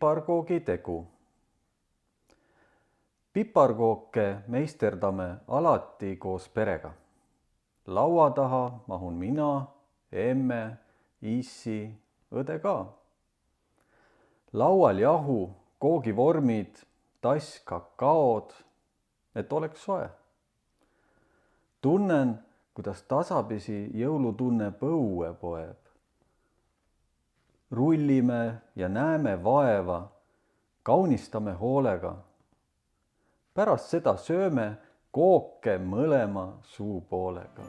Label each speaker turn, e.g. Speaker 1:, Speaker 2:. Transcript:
Speaker 1: Piparkoogi tegu. Piparkooke meisterdame alati koos perega. Laua taha mahun mina, emme, issi, õde ka. Laual jahu, koogivormid, tass kakaod, et oleks soe. Tunnen, kuidas tasapisi jõulutunne põue poeb. Rullime ja näeme vaeva, kaunistame hoolega. Pärast seda sööme kooke mõlema suupoolega.